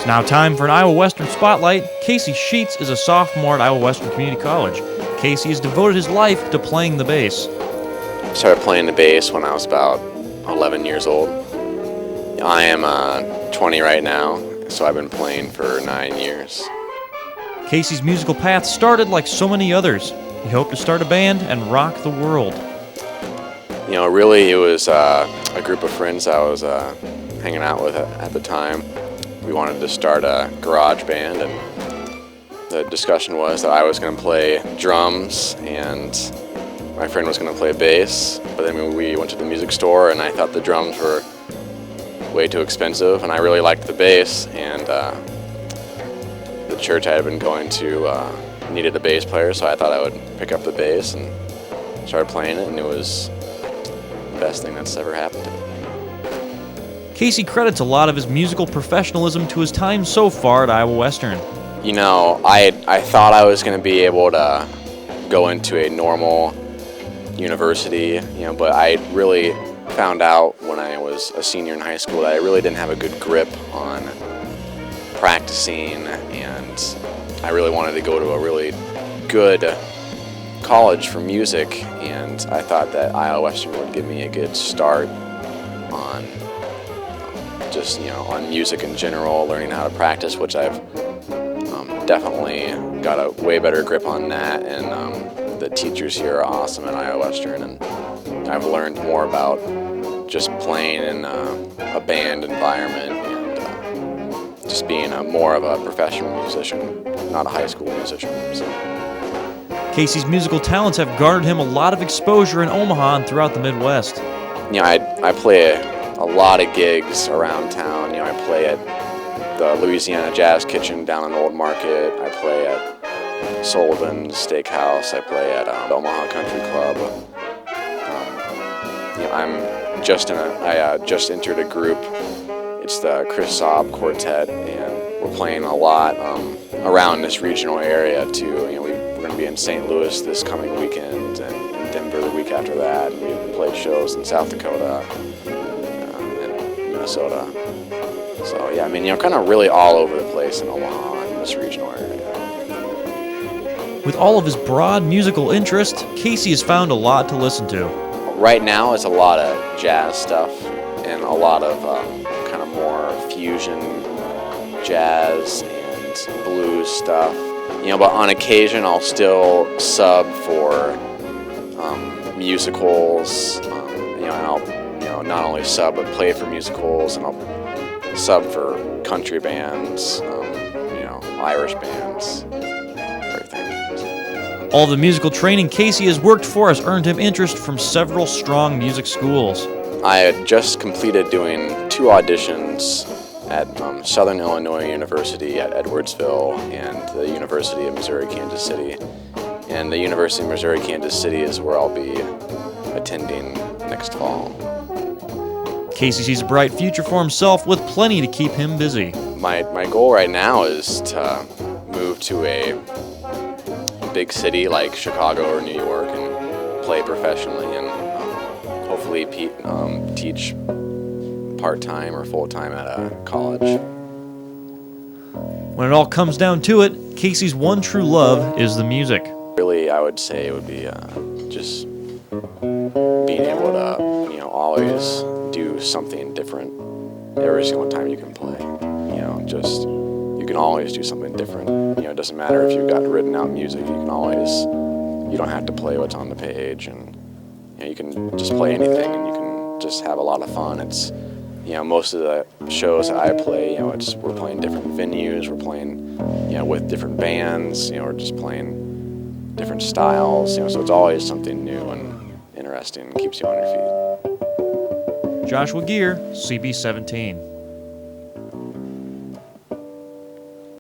It's now time for an Iowa Western Spotlight. Casey Sheets is a sophomore at Iowa Western Community College. Casey has devoted his life to playing the bass. I started playing the bass when I was about 11 years old. I am 20 right now, so I've been playing for 9 years. Casey's musical path started like so many others. He hoped to start a band and rock the world. You know, really it was a group of friends I was hanging out with at the time. We wanted to start a garage band, and the discussion was that I was going to play drums and my friend was going to play bass. But then we went to the music store and I thought the drums were way too expensive, and I really liked the bass, and the church I had been going to needed a bass player, so I thought I would pick up the bass and started playing it, and it was the best thing that's ever happened to me. Casey credits a lot of his musical professionalism to his time so far at Iowa Western. You know, I thought I was going to be able to go into a normal university, but I really found out when I was a senior in high school that I really didn't have a good grip on practicing, and I really wanted to go to a really good college for music, and I thought that Iowa Western would give me a good start on just, on music in general, learning how to practice, which I've definitely got a way better grip on that, and the teachers here are awesome at Iowa Western, and I've learned more about just playing in a band environment and just being more of a professional musician, not a high school musician. So. Casey's musical talents have garnered him a lot of exposure in Omaha and throughout the Midwest. I play a lot of gigs around town. I play at the Louisiana Jazz Kitchen down in Old Market. I play at Sullivan's Steakhouse. I play at Omaha Country Club. I just entered a group. It's the Chris Saab Quartet, and we're playing a lot around this regional area too. We're going to be in St. Louis this coming weekend, and in Denver the week after that. And we've played shows in South Dakota and Minnesota. So yeah, kind of really all over the place in Omaha and this regional area. With all of his broad musical interest, Casey has found a lot to listen to. Right now it's a lot of jazz stuff and a lot of kind of more fusion jazz and blues stuff. But on occasion I'll still sub for musicals. And I'll not only sub but play for musicals, and I'll sub for country bands, Irish bands, everything. All the musical training Casey has worked for has earned him interest from several strong music schools. I had just completed doing 2 auditions at Southern Illinois University at Edwardsville and the University of Missouri-Kansas City. And the University of Missouri-Kansas City is where I'll be attending next fall. Casey sees a bright future for himself with plenty to keep him busy. My goal right now is to move to a big city like Chicago or New York and play professionally, and hopefully teach part-time or full-time at a college. When it all comes down to it, Casey's one true love is the music. Really, I would say it would be just being able to, always do something different every single time you can play. You can always do something different. It doesn't matter if you've got written out music. You don't have to play what's on the page, and you can just play anything, and you can just have a lot of fun. It's most of the shows that I play, we're playing different venues, we're playing with different bands, we're just playing different styles, so it's always something new and interesting and keeps you on your feet. Joshua Gear, CB17.